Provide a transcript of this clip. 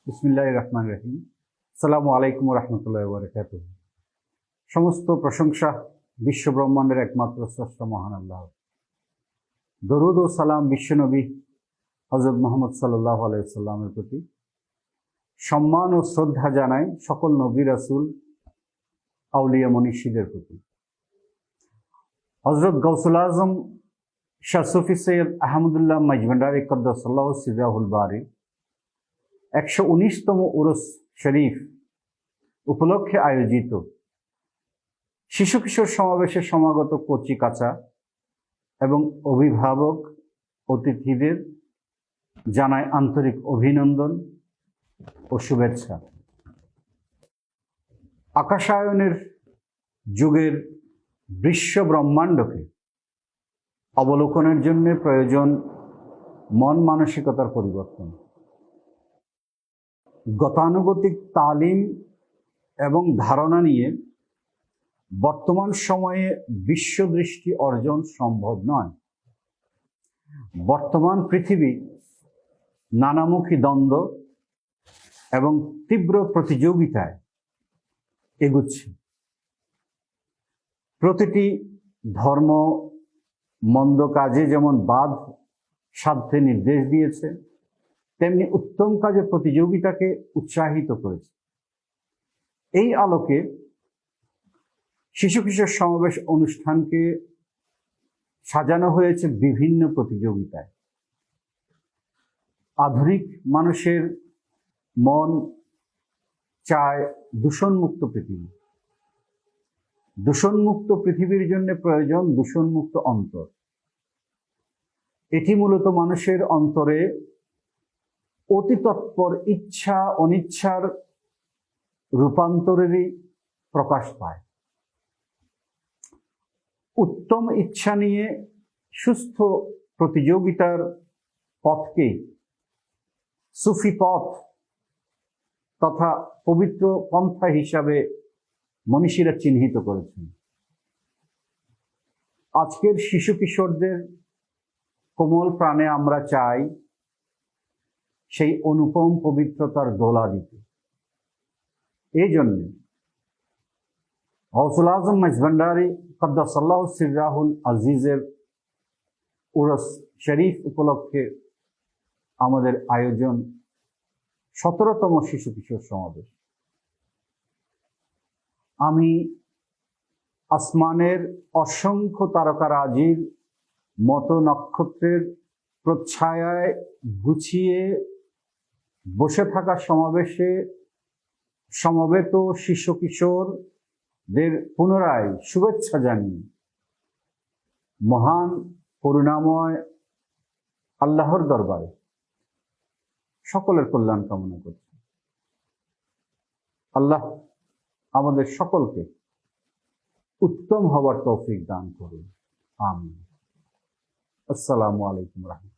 বিসমিল্লাহির রহমানির রহিম। আসসালামু আলাইকুম রহমতুল্লাহি ওয়া বারাকাতুহু। সমস্ত প্রশংসা বিশ্ব ব্রহ্মাণ্ডের একমাত্র স্রষ্টা মহান আল্লাহ। দরুদ ও সালাম বিশ্বনবী হযরত মুহাম্মদ সাল্লাল্লাহু আলাইহি ওয়াসাল্লামের প্রতি। সম্মান ও শ্রদ্ধা জানাই সকল নবী রাসূল আউলিয়া মনীষীদের প্রতি। হযরত গাউসুল আজম শাহ সুফি সৈয়দ আহমদুল্লাহ মাইজভান্ডারী কদ্দাসাল্লাহু সিররাহুল বারী 119তম উরুস শরীফ উপলক্ষে আয়োজিত শিশু কিশোর সমাবেশে সমাগত কচি কাঁচা এবং অভিভাবক অতিথিদের জানায় আন্তরিক অভিনন্দন ও শুভেচ্ছা। আকাশায়নের যুগের বিশ্ব ব্রহ্মাণ্ডকে অবলোকনের জন্য প্রয়োজন মন মানসিকতার পরিবর্তন। গতানুগতিক তালিম এবং ধারণা নিয়ে বর্তমান সময়ে বিশ্বদৃষ্টি অর্জন সম্ভব নয়। বর্তমান পৃথিবী নানামুখী দ্বন্দ্ব এবং তীব্র প্রতিযোগিতায় এগুচ্ছে। প্রতিটি ধর্ম মন্দ কাজে যেমন বাধ সাধ্যে নির্দেশ দিয়েছে, তেমনি উত্তম কাজে প্রতিযোগিতাকে উৎসাহিত করেছে। এই আলোকে শিশু কিশোর সমাবেশ অনুষ্ঠানকে সাজানো হয়েছে বিভিন্ন প্রতিযোগিতায়। আধুনিক মানুষের মন চায় দূষণমুক্ত পৃথিবী। দূষণমুক্ত পৃথিবীর জন্য প্রয়োজন দূষণমুক্ত অন্তর। এটি মূলত মানুষের অন্তরে অতি তৎপর ইচ্ছা অনিচ্ছার রূপান্তরেরই প্রকাশ পায়। উত্তম ইচ্ছা নিয়ে সুস্থ প্রতিযোগিতার পথকেই সুফি পথ তথা পবিত্র পন্থা হিসাবে মনীষীরা চিহ্নিত করেছেন। আজকের শিশু কিশোরদের কোমল প্রাণে আমরা চাই সেই অনুপম পবিত্রতার দোলা দিতে। এই জন্য গাউসুল আজম মাইজভান্ডারী কদ্দাসাল্লাহু সিররাহুল আজিজের উরস শরীফ উপলক্ষে আমাদের আয়োজন 17তম শিশু কিশোর সমাবেশ। আমি আসমানের অসংখ্য তারকারাজির মতো নক্ষত্রের প্রচ্ছায়ায় গুছিয়ে বসে থাকা সমাবেশে সমবেত শিশু কিশোরদের পুনরায় শুভেচ্ছা জানিয়ে মহান করুণাময় আল্লাহর দরবারে সকলের কল্যাণ কামনা করছি। আল্লাহ আমাদের সকলকে উত্তম হবার তৌফিক দান করুন। আমিন। আসসালামু আলাইকুম রহমতুল্লাহ।